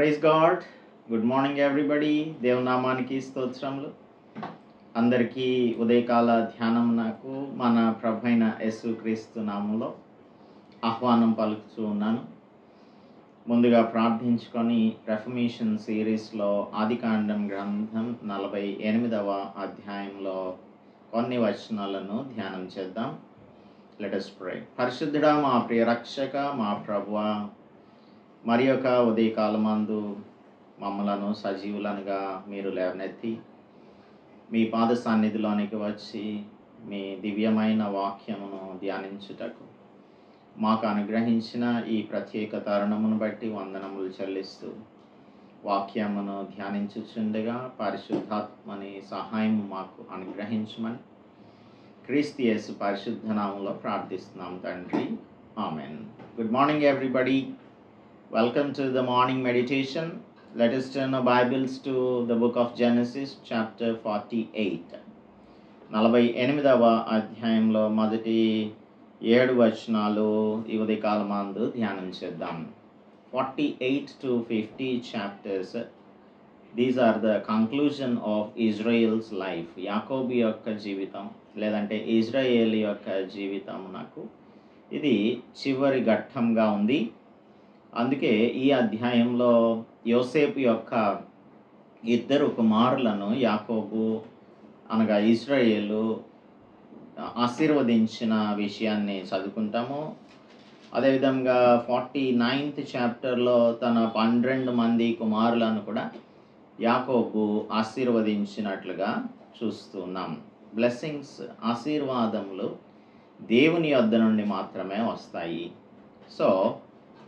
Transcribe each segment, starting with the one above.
Praise God. Good morning everybody. దేవనామానికి స్తోత్రములు. అందరికీ ఉదయకాల ధ్యానం నాకు మన ప్రభైన యేసుక్రీస్తు నామంలో ఆహ్వానం పలుకుతూ ఉన్నాను. ముందుగా ప్రార్థించుకొని రెఫర్మేషన్ సిరీస్లో ఆదికాండం గ్రంథం 48వ అధ్యాయంలో కొన్ని వచనాలను ధ్యానం చేద్దాం. Let us pray. పరిశుద్ధుడా, మా ప్రియ రక్షక, మా ప్రభువా, మరి యొక్క ఉదయకాలమందు మమ్మలను సజీవులనుగా మీరు లేవనెత్తి మీ పాద సన్నిధిలోనికి వచ్చి మీ దివ్యమైన వాక్యమును ధ్యానించుటకు మాకు అనుగ్రహించిన ఈ ప్రత్యేక తరుణమును బట్టి వందనములు చెల్లిస్తూ వాక్యమును ధ్యానించుచుండగా పరిశుద్ధాత్మని సహాయం మాకు అనుగ్రహించమని క్రీస్తు యేసు పరిశుద్ధ నామములో ప్రార్థిస్తున్నాం తండ్రి. Amen. Good morning everybody. Welcome to the morning meditation. Let us turn our Bibles to the book of Genesis chapter 48. 48వ అధ్యాయంలో మొదటి 7 వచనాలు ఈ ఉదయకాలమందు ధ్యానం చేద్దాం. 48 to 50 chapters. These are the conclusion of Israel's life. యాకోబు యొక్క జీవితం లేదంటే ఇజ్రాయేల్ యొక్క జీవితం నాకు ఇది చివరి ఘట్టంగా ఉంది. అందుకే ఈ అధ్యాయంలో యోసేపు యొక్క ఇద్దరు కుమారులను యాకోబు అనగా ఇజ్రాయేలు ఆశీర్వదించిన విషయాన్ని చదువుకుంటాము. అదేవిధంగా 49th చాప్టర్లో తన 12 మంది కుమారులను కూడా యాకోబు ఆశీర్వదించినట్లుగా చూస్తున్నాం. బ్లెస్సింగ్స్, ఆశీర్వాదములు దేవుని యొద్ద నుండి మాత్రమే వస్తాయి. సో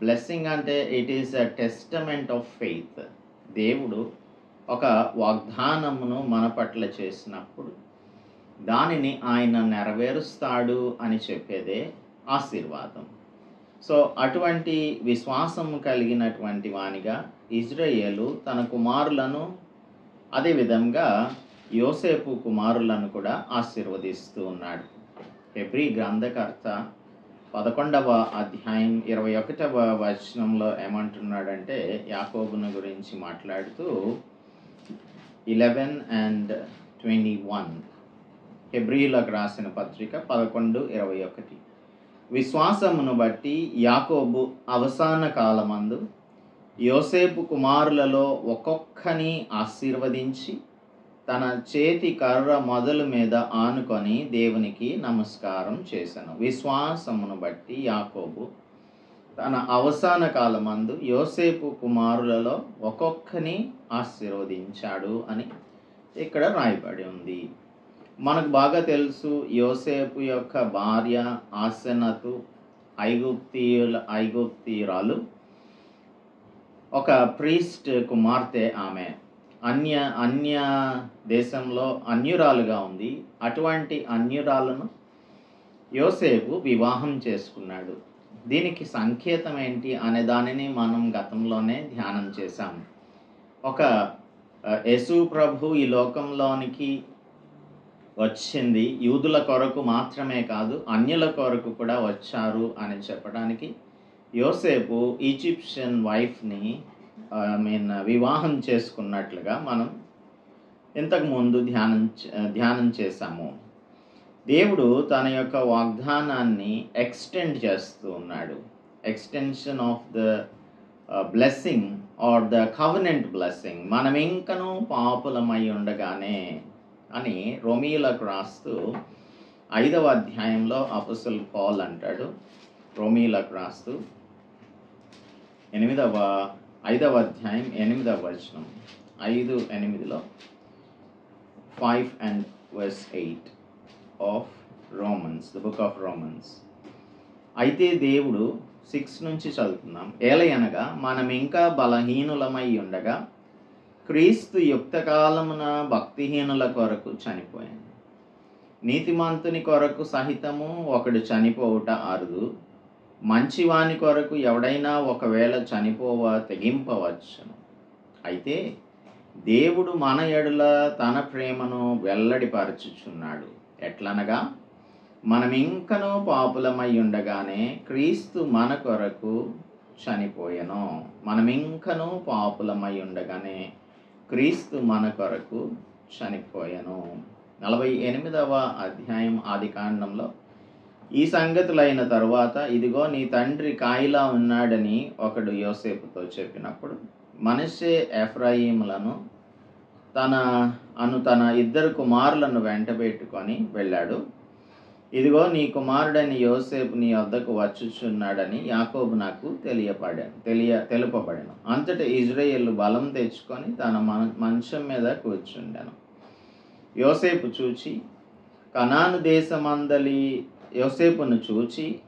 బ్లెస్సింగ్ అంటే it is a testament of faith. దేవుడు ఒక వాగ్దానమును మన పట్ల చేసినప్పుడు దానిని ఆయన నెరవేరుస్తాడు అని చెప్పేదే ఆశీర్వాదం. సో అటువంటి విశ్వాసము కలిగినటువంటి వానిగా ఇజ్రాయేలు తన కుమారులను అదేవిధంగా యోసేపు కుమారులను కూడా ఆశీర్వదిస్తూ ఉన్నాడు. హెబ్రీ గ్రంథకర్త 11వ అధ్యాయం 21వ వచనంలో ఏమంటున్నాడంటే యాకోబును గురించి మాట్లాడుతూ 11 and 21 హెబ్రీలకు రాసిన పత్రిక 11:21 విశ్వాసమును బట్టి యాకోబు అవసాన కాలమందు యోసేపు కుమారులలో ఒక్కొక్కని ఆశీర్వదించి తన చేతి కర్ర మొదలు మీద ఆనుకొని దేవునికి నమస్కారం చేశాను. విశ్వాసమును బట్టి యాకోబు తన అవసాన కాలమందు యోసేపు కుమారులలో ఒక్కొక్కని ఆశీర్వదించాడు అని ఇక్కడ రాయబడి ఉంది. మనకు బాగా తెలుసు యోసేపు యొక్క భార్య ఆసెనతు ఐగుప్తీయురాలు, ఒక ప్రీస్ట్ కుమార్తె. ఆమె అన్య దేశంలో అన్యురాలుగా ఉంది. అటువంటి అన్యురాలను యోసేపు వివాహం చేసుకున్నాడు. దీనికి సంకేతం ఏంటి అనే దానిని మనం గతంలోనే ధ్యానం చేశాం. ఒక యేసు ప్రభు ఈ లోకంలోనికి వచ్చింది యూదుల కొరకు మాత్రమే కాదు, అన్యుల కొరకు కూడా వచ్చారు అని చెప్పడానికి యోసేపు ఈజిప్షియన్ వైఫ్ని వివాహం చేసుకున్నట్లుగా మనం ఇంతకుముందు ధ్యానం చేశాము. దేవుడు తన యొక్క వాగ్దానాన్ని ఎక్స్టెండ్ చేస్తూ ఉన్నాడు. Extension of the blessing are the covenant blessing. మనం ఇంకనూ పాపులమై ఉండగానే అని రోమీయులకు రాస్తూ 5వ అధ్యాయంలో అపోస్తలుడు పౌలు అంటాడు. రోమీయులకు రాస్తూ 5వ అధ్యాయం 8వ వచనం 5:8 5 and verse 8 of Romans, the book of Romans. అయితే దేవుడు 6 నుంచి చదువుతున్నాం. ఏలయనగా మనం ఇంకా బలహీనులమై ఉండగా క్రీస్తు యుక్తకాలమున భక్తిహీనుల కొరకు చనిపోయాను. నీతిమంతుని కొరకు సహితము ఒకడు చనిపోవుట అరుదు. మంచివాని కొరకు ఎవడైనా ఒకవేళ చనిపోవ తెగింపవచ్చును. అయితే దేవుడు మన ఎడల తన ప్రేమను వెల్లడిపరచుచున్నాడు. ఎట్లనగా మనం ఇంకనూ పాపులమై ఉండగానే క్రీస్తు మన కొరకు చనిపోయెను. మనమింకను పాపులమై ఉండగానే క్రీస్తు మన కొరకు చనిపోయెను. 48వ అధ్యాయం ఆదికాండంలో ఈ సంగతులైన తరువాత ఇదిగో నీ తండ్రి కాయిలా ఉన్నాడని ఒకడు యోసేపుతో చెప్పినప్పుడు మనష్షే ఎఫ్రాయిములను తన 2 కుమారులను వెంటబెట్టుకొని వెళ్ళాడు. ఇదిగో నీ కుమారుడని యోసేపు నీ వద్దకు వచ్చుచున్నాడని యాకోబు నాకు తెలుపబడెను. అంతటా ఇజ్రాయేలు బలం తెచ్చుకొని తన మంచం మీద కూర్చుండెను. యోసేపును చూచి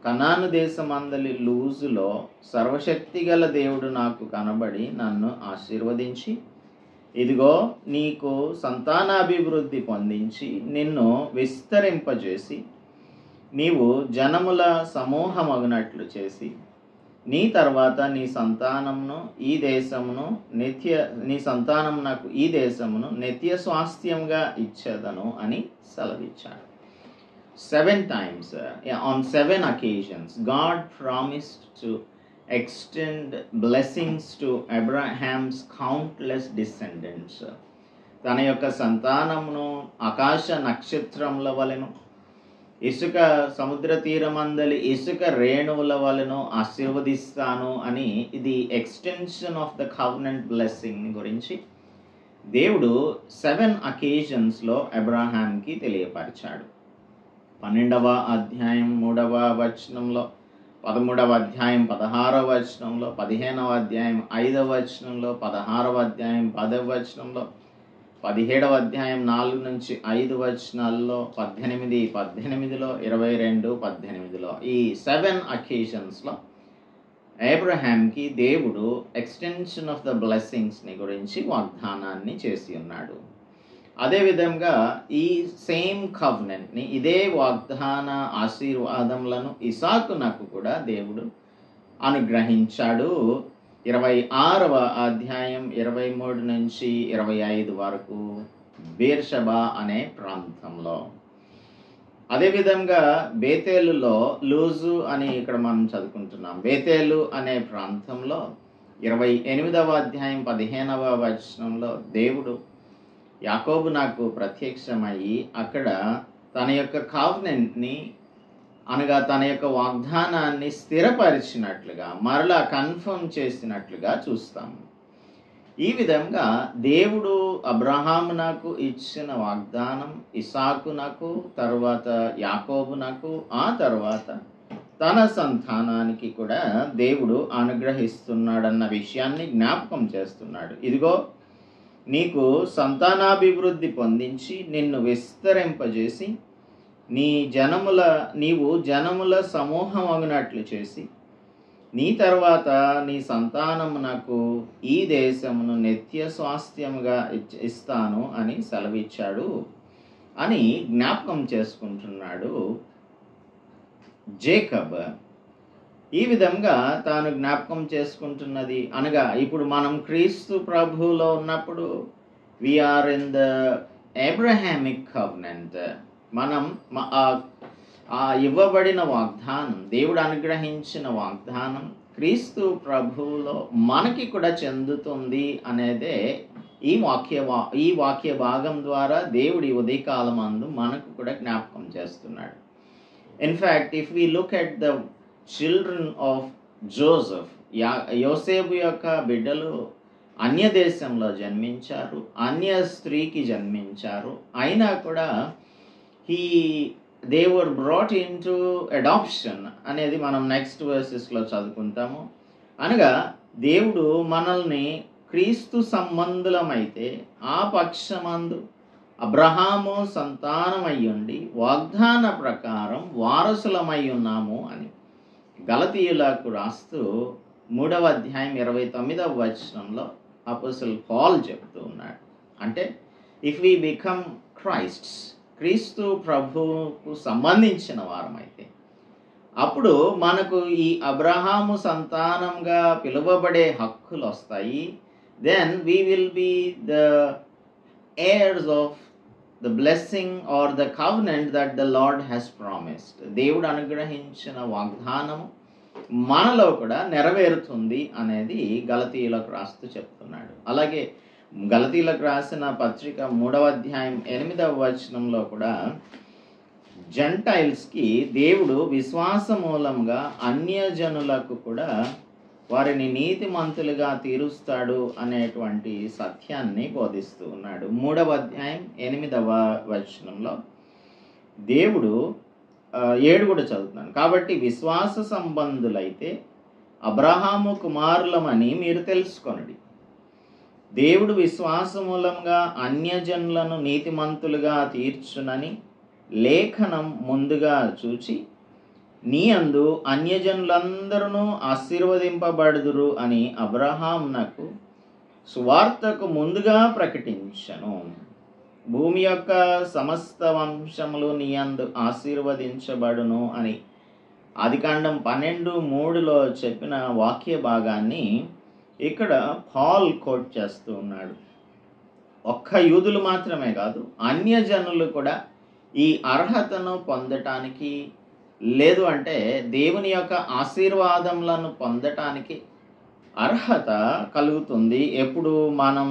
కనాను దేశమందలి లూజులో సర్వశక్తిగల దేవుడు నాకు కనబడి నన్ను ఆశీర్వదించి ఇదిగో నీకు సంతానాభివృద్ధి పొందించి నిన్ను విస్తరింపజేసి నీవు జనముల సమూహమగునట్లు చేసి నీ తర్వాత నీ సంతానమును ఈ దేశమును నిత్య స్వాస్థ్యంగా ఇచ్చేదను అని సెలవిచ్చాడు. 7 times, on 7 occasions, God promised to extend blessings to Abraham's countless descendants. తన యొక్క సంతానమును ఆకాశ నక్షత్రముల వలెను ఇసుక సముద్ర తీరమందలి ఇసుక రేణువుల వలెను ఆశీర్వదిస్తాను అని ఇది extension of the covenant blessing గురించి దేవుడు 7 occasions-లో అబ్రహాంకి తెలియపరిచాడు. 12వ అధ్యాయం 3వ వచనంలో, 13వ అధ్యాయం 16వ వచనంలో, 15వ అధ్యాయం 5వ వచనంలో, 16వ అధ్యాయం 10వ వచనంలో, 17వ అధ్యాయం 4 నుంచి 5 వచనాల్లో, 18, 18లో, 22, 18లో ఈ 7 occasions-లో అబ్రహాంకి దేవుడు ఎక్స్టెన్షన్ ఆఫ్ ద బ్లెస్సింగ్స్ని గురించి వాగ్దానాన్ని చేసి ఉన్నాడు. అదేవిధంగా ఈ సేమ్ కవెనెంట్ని, ఇదే వాగ్దాన ఆశీర్వాదములను ఇసాకునకు కూడా దేవుడు అనుగ్రహించాడు. 26వ అధ్యాయం 23 నుంచి 25 వరకు బేర్షెబా అనే ప్రాంతంలో. అదేవిధంగా బేతేలులో లూజు అని ఇక్కడ మనం చదువుకుంటున్నాం. బేతేలు అనే ప్రాంతంలో 28వ అధ్యాయం 15వ వచనంలో దేవుడు యాకోబు నాకు ప్రత్యక్షమయ్యి అక్కడ తన యొక్క కావెనెంట్ని అనగా తన యొక్క వాగ్దానాన్ని స్థిరపరిచినట్లుగా మరలా కన్ఫర్మ్ చేసినట్లుగా చూస్తాము. ఈ విధంగా దేవుడు అబ్రహామునకు ఇచ్చిన వాగ్దానం ఇసాకునకు, తర్వాత యాకోబునకు, ఆ తర్వాత తన సంతానానికి కూడా దేవుడు అనుగ్రహిస్తున్నాడన్న విషయాన్ని జ్ఞాపకం చేస్తున్నాడు. ఇదిగో నీకు సంతానాభివృద్ధి పొందించి నిన్ను విస్తరింపజేసి నీవు జనముల సమూహం అగునట్లు చేసి నీ తర్వాత నీ సంతానమునకు ఈ దేశమును నిత్య స్వాస్థ్యముగా ఇస్తాను అని సెలవిచ్చాడు అని జ్ఞాపకం చేసుకుంటున్నాడు జేకబ్. ఈ విధంగా తాను జ్ఞాపకం చేసుకుంటున్నది అనగా ఇప్పుడు మనం క్రీస్తు ప్రభువులో ఉన్నప్పుడు we are in the Abrahamic covenant. మనం ఇవ్వబడిన వాగ్దానం, దేవుడు అనుగ్రహించిన వాగ్దానం క్రీస్తు ప్రభువులో మనకి కూడా చెందుతుంది అనేదే ఈ వాక్య భాగం ద్వారా దేవుడి ఉదయకాలమందు మనకు కూడా జ్ఞాపకం చేస్తున్నాడు. In fact if we look at the children of Joseph, యోసేపు యొక్క బిడ్డలు అన్య దేశంలో జన్మించారు, అన్య స్త్రీకి జన్మించారు, అయినా కూడా they were brought into adoption అనేది మనం నెక్స్ట్ వర్సెస్లో చదువుకుంటాము. అనగా దేవుడు మనల్ని క్రీస్తు సంబంధులమైతే ఆ పక్షమందు అబ్రహాము సంతానమయ్యుండి వాగ్దాన ప్రకారం వారసులమై ఉన్నాము అని గలతీయులకు రాస్తూ 3వ అధ్యాయం 29వ వచనంలో అపోస్తలుడు పౌలు చెప్తూ ఉన్నాడు. అంటే ఇఫ్ వి బికమ్ క్రీస్తు ప్రభువుకు సంబంధించిన వారమైతే అప్పుడు మనకు ఈ అబ్రహాము సంతానంగా పిలువబడే హక్కులు వస్తాయి. Then we will be the heirs of the blessing or the covenant that the Lord has promised. దేవుడు అనుగ్రహించిన వాగ్దానము మనలో కూడా నెరవేరుతుంది అనేది గలతీయులకు రాస్తూ చెప్తున్నాడు. అలాగే గలతీయులకు రాసిన పత్రిక 3వ అధ్యాయం 8వ వచనంలో కూడా జెంటైల్స్కి దేవుడు విశ్వాస మూలంగా అన్యజనులకు కూడా వారిని నీతిమంతులుగా తీరుస్తాడు అనేటువంటి సత్యాన్ని బోధిస్తూ ఉన్నాడు. 3వ అధ్యాయం 8వ వచనంలో దేవుడు 7 కూడా చదువుతున్నాను. కాబట్టి విశ్వాస సంబంధులైతే అబ్రహాము కుమారులమని మీరు తెలుసుకొనండి. దేవుడు విశ్వాస మూలంగా అన్యజనులను నీతిమంతులుగా తీర్చునని లేఖనం ముందుగా చూచి నీ అందు అన్యజనులందరూ ఆశీర్వదింపబడుదురు అని అబ్రహామునకు సువార్తకు ముందుగా ప్రకటించను. భూమి యొక్క సమస్త వంశములు నీ యందు ఆశీర్వదించబడును అని ఆదికాండం 12:3లో చెప్పిన వాక్య భాగాన్ని ఇక్కడ పాల్ కోట్ చేస్తూ ఉన్నాడు. ఒక్క యూదులు మాత్రమే కాదు, అన్యజనులు కూడా ఈ అర్హతను పొందటానికి, లేదు అంటే దేవుని యొక్క ఆశీర్వాదములను పొందటానికి అర్హత కలుగుతుంది ఎప్పుడు మనం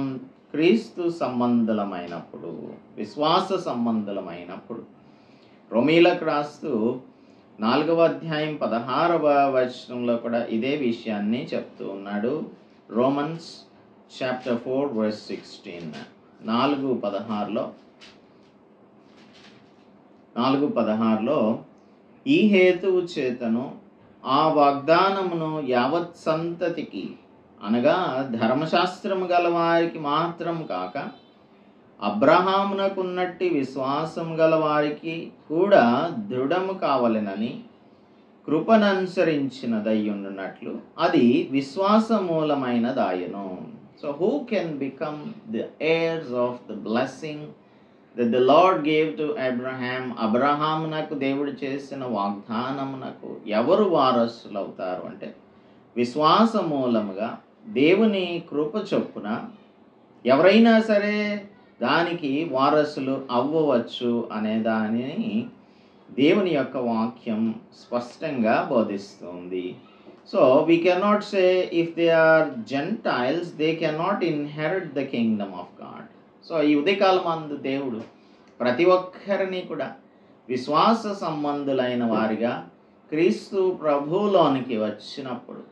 క్రీస్తు సంబంధులమైనప్పుడు, విశ్వాస సంబంధులమైనప్పుడు. రోమీలకు రాస్తూ 4వ అధ్యాయం 16వ వచనంలో కూడా ఇదే విషయాన్ని చెప్తూ ఉన్నాడు. రోమన్స్ చాప్టర్ 4 verse 16 4:16లో ఈ హేతువు చేతను ఆ వాగ్దానమును యావత్ సంతతికి అనగా ధర్మశాస్త్రము గల వారికి మాత్రం కాక అబ్రహామునకున్నట్టి విశ్వాసం గల వారికి కూడా దృఢము కావలెనని కృపననుసరించినదయ్యున్నట్లు అది విశ్వాస మూలమైనదాయను. So who can become the heirs of the blessing that the Lord gave to Abraham? అబ్రహామునకు దేవుడు చేసిన వాగ్దానమునకు ఎవరు వారసులు అవుతారు అంటే విశ్వాస మూలముగా దేవుని కృప చొప్పున ఎవరైనా సరే దానికి వారసులు అవ్వవచ్చు అనే దానిని దేవుని యొక్క వాక్యం స్పష్టంగా బోధిస్తుంది. So we cannot say if they are Gentiles they cannot inherit the kingdom of God. So ఈ ఉదయకాలం అందు దేవుడు ప్రతి ఒక్కరిని కూడా విశ్వాస సంబంధులైన వారిగా క్రీస్తు ప్రభువులోనికి వచ్చినప్పుడు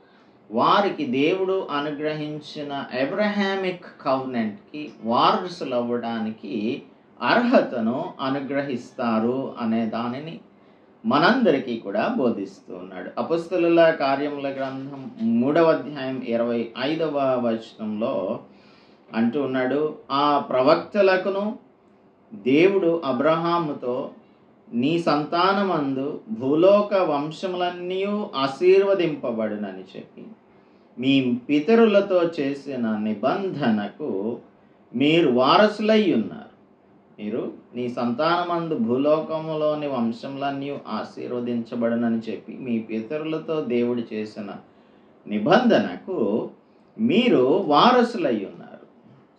వారికి దేవుడు అనుగ్రహించిన అబ్రహామిక్ కవెనెంట్కి వారసులు అవ్వడానికి అర్హతను అనుగ్రహిస్తారు అనే దానిని మనందరికీ కూడా బోధిస్తూ ఉన్నాడు. అపొస్తలుల కార్యముల గ్రంథం 3వ అధ్యాయం 25వ వచనంలో అంటూ ఉన్నాడు, ఆ ప్రవక్తలకును దేవుడు అబ్రహాముతో నీ సంతానమందు భూలోక వంశములన్నీ ఆశీర్వదింపబడునని చెప్పి మీ పితరులతో చేసిన నిబంధనకు మీరు వారసులై ఉన్నారు. మీరు నీ సంతానమందు భూలోకములోని వంశములన్నీ ఆశీర్వదించబడునని చెప్పి మీ పితరులతో దేవుడు చేసిన నిబంధనకు మీరు వారసులై ఉన్నారు.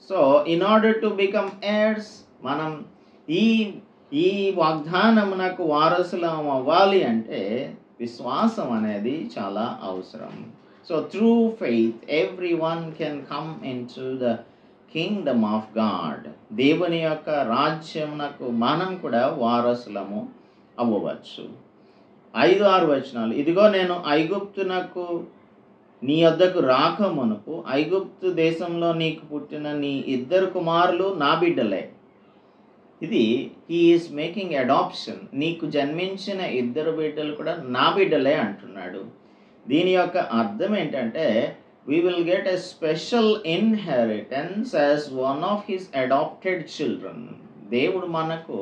So in order to become heirs మనం ఈ వాగ్దానమునకు వారసులం అవ్వాలి అంటే విశ్వాసం అనేది చాలా అవసరం. So through faith everyone can come into the Kingdom of God. దేవుని యొక్క రాజ్యమునకు మనం కూడా వారసులము అవ్వవచ్చు. 5-6 వచనాలు, ఇదిగో నేను ఐగుప్తునకు నీ వద్దకు రాకమునుపు ఐగుప్తు దేశంలో నీకు పుట్టిన నీ 2 కుమారులు నా బిడ్డలే. ఇది హీ ఈస్ మేకింగ్ అడాప్షన్. నీకు జన్మించిన 2 బిడ్డలు కూడా నా బిడ్డలే అంటున్నాడు. దీని యొక్క అర్థం ఏంటంటే we will get a special inheritance as one of his adopted children. దేవుడు మనకు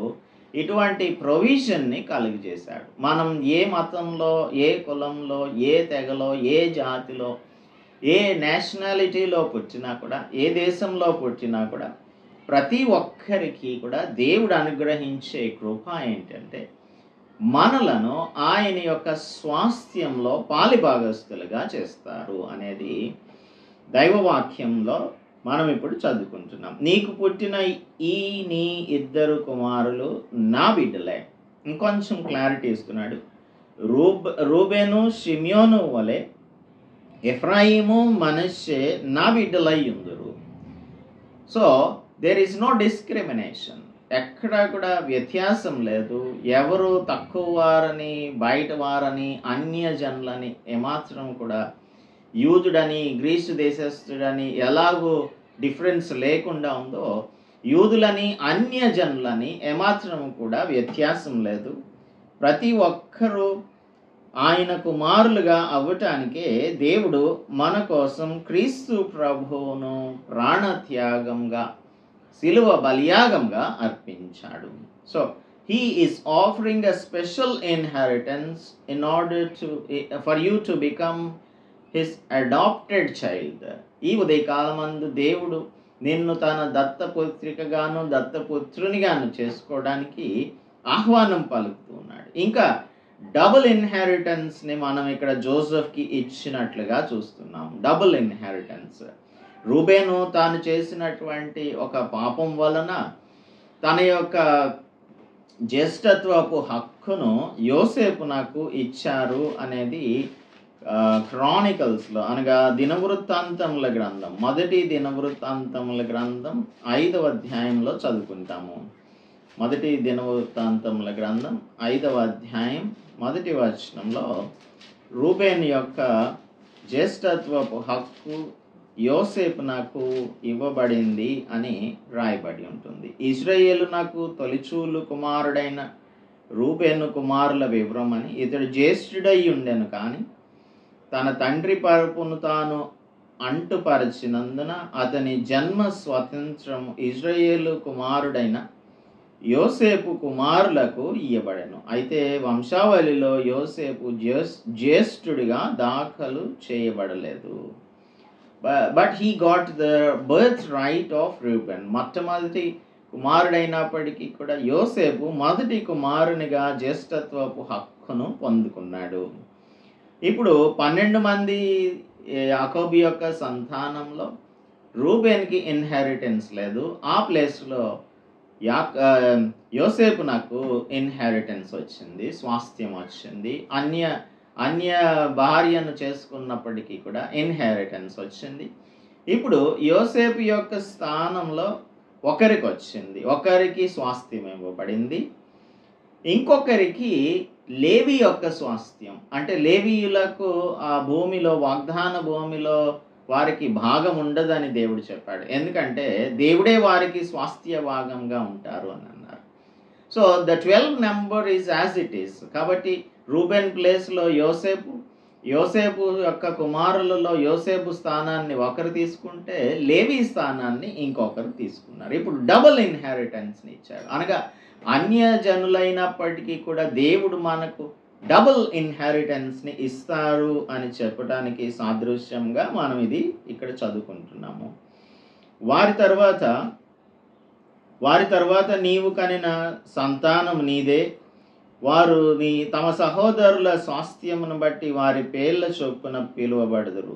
ఇటువంటి ప్రొవిజన్ని కలిగజేశాడు. మనం ఏ మతంలో, ఏ కులంలో, ఏ తెగలో, ఏ జాతిలో, ఏ నేషనాలిటీలో పుట్టినా కూడా, ఏ దేశంలో పుట్టినా కూడా ప్రతి ఒక్కరికి కూడా దేవుడు అనుగ్రహించే కృప ఏంటంటే మనలను ఆయన యొక్క స్వాస్థ్యంలో పాలిభాగస్తులుగా చేస్తారు అనేది దైవవాక్యంలో మనం ఇప్పుడు చదువుకుంటున్నాం. నీకు పుట్టిన నీ 2 కుమారులు నా బిడ్డలే. ఇంకొంచెం క్లారిటీ ఇస్తున్నాడు. రూబేను షిమ్యోను వలె ఎఫ్రాయిము మనష్షే నా బిడ్డలై ఉందురు. So there is no discrimination. ఎక్కడా కూడా వ్యత్యాసం లేదు. ఎవరు తక్కువ వారని, బయట వారని, అన్యజనులని ఏమాత్రం కూడా, యూదుడని, గ్రీసు దేశస్థుడని ఎలాగో డిఫరెన్స్ లేకుండా ఉందో, యూదులని, అన్యజనులని ఏమాత్రం కూడా వ్యత్యాసం లేదు. ప్రతి ఒక్కరూ ఆయన కుమారులుగా అవ్వటానికే దేవుడు మన కోసం క్రీస్తు ప్రభువును ప్రాణత్యాగంగా, శిలువ బలియాగంగా అర్పించాడు. So he is offering a special inheritance in order to for you to become his adopted child. ఈ ఉదయకాలమందు దేవుడు నిన్ను తన దత్తపుత్రికగాను దత్తపుత్రునిగాను చేసుకోవడానికి ఆహ్వానం పలుకుతున్నాడు. ఇంకా డబుల్ ఇన్హెరిటెన్స్ని మనం ఇక్కడ జోసెఫ్కి ఇచ్చినట్లుగా చూస్తున్నాం. Double inheritance. రూబేను తాను చేసినటువంటి ఒక పాపం వలన తన యొక్క జ్యేష్ఠత్వపు హక్కును యోసేపు నాకు ఇచ్చారు అనేది క్రానికల్స్లో, అనగా దినవృత్తాంతముల గ్రంథం, మొదటి దినవృత్తాంతముల గ్రంథం 5వ అధ్యాయంలో చదువుకుంటాము. మొదటి దినవృత్తాంతముల గ్రంథం 5వ అధ్యాయం 1వ వచనంలో రూబేన్ యొక్క జ్యేష్ఠత్వపు హక్కు యోసేపు నాకు ఇవ్వబడింది అని రాయబడి ఉంటుంది. ఇశ్రాయేలు నాకు తొలిచూలు కుమారుడైన రూబేను కుమారుల వివరమని, ఇతడు జ్యేష్ఠుడై ఉండెను కానీ తన తండ్రి పరుపును తాను అంటుపరచినందున అతని జన్మ స్వతంత్రము ఇశ్రాయేలు కుమారుడైన యోసేపు కుమారులకు ఇయ్యబడెను. అయితే వంశావళిలో యోసేపు జ్యేష్ఠుడిగా దాఖలు చేయబడలేదు. But he got the birth right of Reuben. మొట్టమొదటి కుమారుడైనప్పటికీ కూడా యోసేపు మొదటి కుమారునిగా జ్యేష్ఠత్వపు హక్కును పొందుకున్నాడు. ఇప్పుడు 12 మంది యాకోబు యొక్క సంతానంలో రూబెన్కి ఇన్హెరిటెన్స్ లేదు. ఆ ప్లేస్లో యోసేపు నాకు ఇన్హెరిటెన్స్ వచ్చింది, స్వాస్థ్యం వచ్చింది. అన్య భార్యను చేసుకున్నప్పటికీ కూడా ఇన్హెరిటెన్స్ వచ్చింది. ఇప్పుడు యోసేపు యొక్క స్థానంలో ఒకరికి వచ్చింది, ఒకరికి స్వాస్థ్యం ఇవ్వబడింది. ఇంకొకరికి లేవి యొక్క స్వాస్థ్యం, అంటే లేవీయులకు ఆ భూమిలో, వాగ్దాన భూమిలో వారికి భాగం ఉండదని దేవుడు చెప్పాడు. ఎందుకంటే దేవుడే వారికి స్వాస్థ్య భాగంగా ఉంటారు అని అన్నారు. So the 12 number is as it is. కాబట్టి రూబెన్ ప్లేస్లో యోసేపు యొక్క కుమారులలో యోసేపు స్థానాన్ని ఒకరు తీసుకుంటే లేవి స్థానాన్ని ఇంకొకరు తీసుకున్నారు. ఇప్పుడు డబుల్ ఇన్హెరిటెన్స్ని ఇచ్చారు. అనగా అన్యజనులైనప్పటికీ కూడా దేవుడు మనకు డబుల్ ఇన్హెరిటెన్స్ని ఇస్తారు అని చెప్పడానికి సాదృశ్యంగా మనం ఇది ఇక్కడ చదువుకుంటున్నాము. వారి తర్వాత నీవు కనిన సంతానం నీదే. వారు తమ సహోదరుల స్వాస్థ్యమును బట్టి వారి పేర్ల చొప్పున పిలువబడుదురు.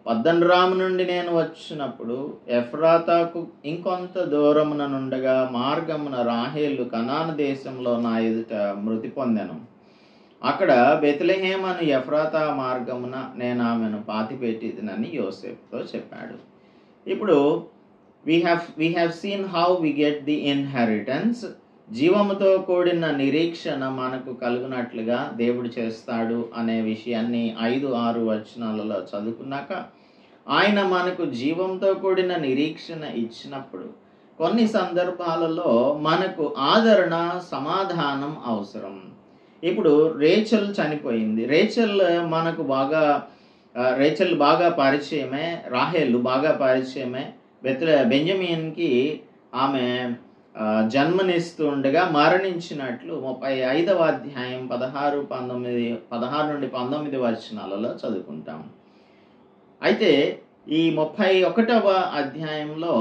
పద్దన్రాము నుండి నేను వచ్చినప్పుడు ఎఫ్రాతాకు ఇంకొంత దూరమున నుండగా మార్గమున రాహేలు కనాను దేశంలో నా ఎదుట మృతి పొందెను. అక్కడ బెత్లెహేమ్ అను ఎఫ్రాతా మార్గమున నేను ఆమెను పాతిపెట్టినని యోసేపుతో చెప్పాడు. ఇప్పుడు we have seen how we get the inheritance. జీవముతో కూడిన నిరీక్షణ మనకు కలుగునట్లుగా దేవుడు చేస్తాడు అనే విషయాన్ని 5-6 వచనాలలో చదువుకున్నాక, ఆయన మనకు జీవంతో కూడిన నిరీక్షణ ఇచ్చినప్పుడు కొన్ని సందర్భాలలో మనకు ఆదరణ, సమాధానం అవసరం. ఇప్పుడు రేచల్ చనిపోయింది. రేచల్ బాగా పరిచయమే, రాహేలు బాగా పరిచయమే. బెంజమిన్కి ఆమె జన్మనిస్తూ ఉండగా మరణించినట్లు 35వ అధ్యాయం 16 నుండి 19 వచనాలలో చదువుకుంటాం. అయితే ఈ 31వ అధ్యాయంలో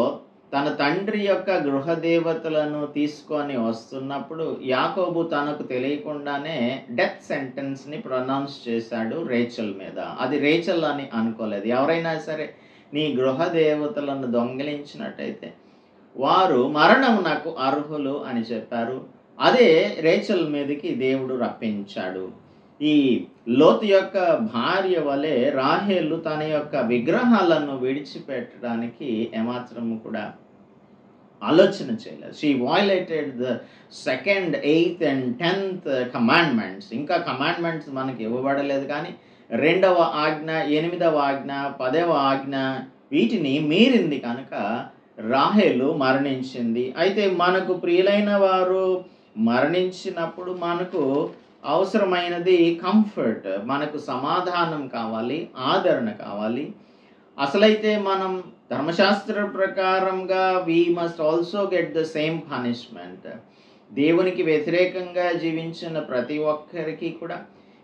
తన తండ్రి యొక్క గృహదేవతలను తీసుకొని వస్తున్నప్పుడు యాకోబు తనకు తెలియకుండానే డెత్ సెంటెన్స్ని ప్రొనౌన్స్ చేశాడు రేచల్ మీద. అది రేచల్ అని అనుకోలేదు. ఎవరైనా సరే నీ గృహదేవతలను దొంగిలించినట్టయితే వారు మరణమునకు అర్హులు అని చెప్పారు. అదే రేచల్ మీదకి దేవుడు రప్పించాడు. ఈ లోతు యొక్క భార్య వలె రాహేలు తన యొక్క విగ్రహాలను విడిచిపెట్టడానికి ఏమాత్రము కూడా ఆలోచన చేయలేదు. She violated the 2nd, 8th and 10th commandments. ఇంకా కమాండ్మెంట్స్ మనకి ఇవ్వబడలేదు, కానీ 2వ ఆజ్ఞ, 8వ ఆజ్ఞ, 10వ ఆజ్ఞ వీటిని మీరింది కనుక రాహేలు మరణించింది. అయితే మనకు ప్రియులైన వారు మరణించినప్పుడు మనకు అవసరమైనది కంఫర్ట్, మనకు సమాధానం కావాలి, ఆదరణ కావాలి. అసలైతే మనం ధర్మశాస్త్ర ప్రకారంగా we must also get the same punishment. దేవునికి వ్యతిరేకంగా జీవించిన ప్రతి ఒక్కరికి కూడా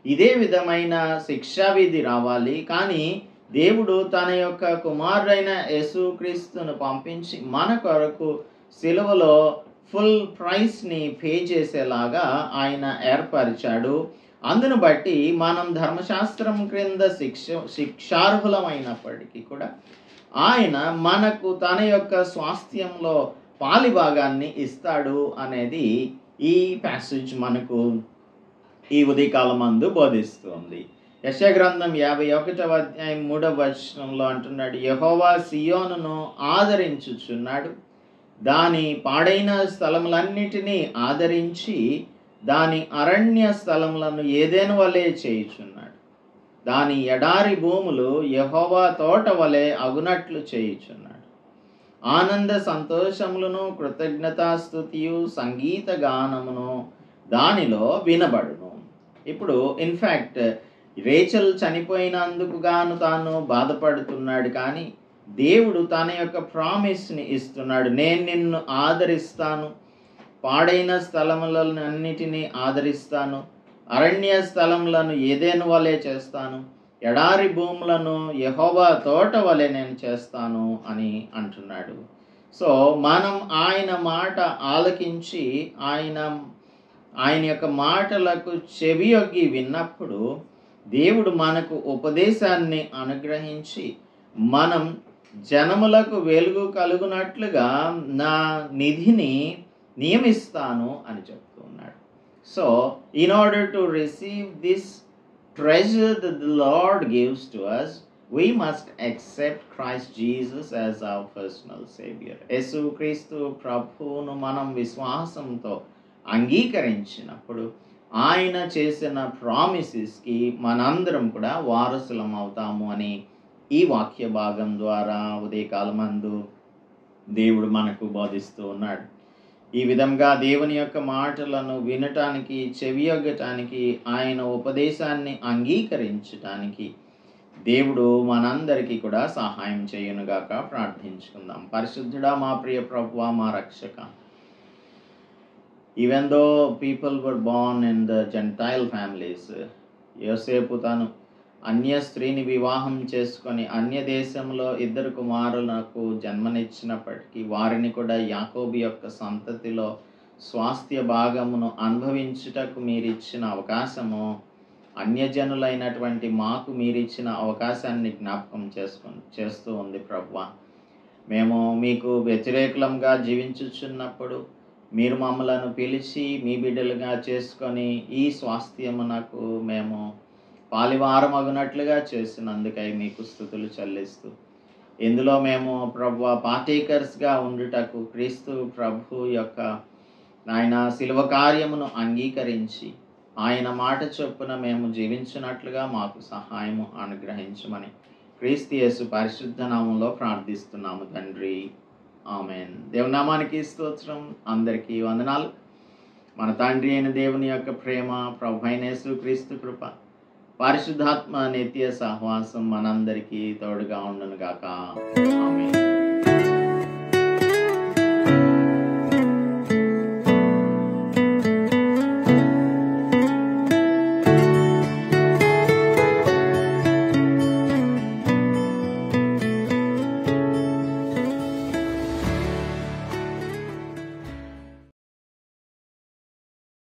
ఇదే విధమైన శిక్షా విధి రావాలి. కానీ దేవుడు తన యొక్క కుమారుడైన యేసుక్రీస్తును పంపించి మన కొరకు సిలువలో ఫుల్ ప్రైస్ని పే చేసేలాగా ఆయన ఏర్పరిచాడు. అందును బట్టి మనం ధర్మశాస్త్రం క్రింద శిక్షార్హులమైనప్పటికీ కూడా ఆయన మనకు తన యొక్క స్వాస్థ్యంలో పాలిభాగాన్ని ఇస్తాడు అనేది ఈ ప్యాసేజ్ మనకు ఈ ఉదయకాలమందు బోధిస్తుంది. యెషయా గ్రంథం 51వ అధ్యాయం 3వ వచనంలో అంటున్నాడు, యెహోవా సియోనును ఆదరించుచున్నాడు, దాని పాడైన స్థలములన్నిటినీ ఆదరించి దాని అరణ్య స్థలములను ఏదెను వలె చేయుచున్నాడు. దాని ఎడారి భూములు యెహోవా తోట వలె అగునట్లు చేయుచున్నాడు. ఆనంద సంతోషములను కృతజ్ఞతాస్తుతియు సంగీత గానమును దానిలో వినబడును. ఇప్పుడు ఇన్ఫ్యాక్ట్ రేచల్ చనిపోయినందుకు గాను తాను బాధపడుతున్నాడు, కానీ దేవుడు తన యొక్క ప్రామిస్ని ఇస్తున్నాడు. నేను నిన్ను ఆదరిస్తాను, పాడైన స్థలములన్నిటినీ ఆదరిస్తాను, అరణ్య స్థలములను ఏదెను వలె చేస్తాను, ఎడారి భూములను యెహోవా తోట వలె నేను చేస్తాను అని అంటున్నాడు. సో మనం ఆయన మాట ఆలకించి ఆయన యొక్క మాటలకు చెవియొగ్గి విన్నప్పుడు దేవుడు మనకు ఉపదేశాన్ని అనుగ్రహించి మనం జనములకు వెలుగు కలుగునట్లుగా నా నిధిని నియమిస్తాను అని చెప్తున్నాడు. So in order to receive this treasure that the Lord gives to us, we must accept Christ Jesus as our personal Savior. యేసుక్రీస్తు ప్రభువును మనం విశ్వాసంతో అంగీకరించినప్పుడు ఆయన చేసిన ప్రామిసెస్కి మనందరం కూడా వారసులం అవుతాము అని ఈ వాక్య భాగం ద్వారా ఉదయకాలమందు దేవుడు మనకు బోధిస్తూ ఉన్నాడు. ఈ విధంగా దేవుని యొక్క మాటలను వినటానికి, చెవియొగ్గటానికి, ఆయన ఉపదేశాన్ని అంగీకరించటానికి దేవుడు మనందరికీ కూడా సహాయం చేయునుగాక. ప్రార్థించుకుందాం. పరిశుద్ధుడా, మా ప్రియ ప్రభువా, మా రక్షక, even though people were born in the gentile families, యోసేపు తాను అన్య స్త్రీని వివాహం చేసుకొని అన్య దేశంలో 2 కుమారులకు జన్మనిచ్చినప్పటికీ వారిని కూడా యాకోబు యొక్క సంతతిలో స్వాస్థ్య భాగమును అనుభవించుటకు మీరిచ్చిన అవకాశము, అన్యజనులైనటువంటి మాకు మీరిచ్చిన అవకాశాన్ని జ్ఞాపకం చేస్తూ ఉంది ప్రభువా. మేము మీకు వ్యతిరేకులంగా జీవించుచున్నప్పుడు మీరు మమ్మలను పిలిచి మీ బిడ్డలుగా చేసుకొని ఈ స్వాస్థ్యమునకు మేము పాలివారమగునట్లుగా చేసినందుకై మీకు స్తుతులు చెల్లిస్తూ, ఇందులో మేము ప్రభువా పార్టేకర్స్గా ఉండుటకు క్రీస్తు ప్రభు యొక్క ఆయన శిలువ కార్యమును అంగీకరించి ఆయన మాట చొప్పున మేము జీవించినట్లుగా మాకు సహాయము అనుగ్రహించమని క్రీస్తు యేసు పరిశుద్ధ నామంలో ప్రార్థిస్తున్నాము తండ్రి. ఆమెన్. దేవుని నామానికి స్తోత్రం. అందరికీ వందనాలు. మన తండ్రి అయిన దేవుని యొక్క ప్రేమ, ప్రభు అయిన యేసుక్రీస్తు కృప, పరిశుద్ధాత్మ నిత్య సహవాసం మనందరికీ తోడుగా ఉండును గాక. ఆమేన్.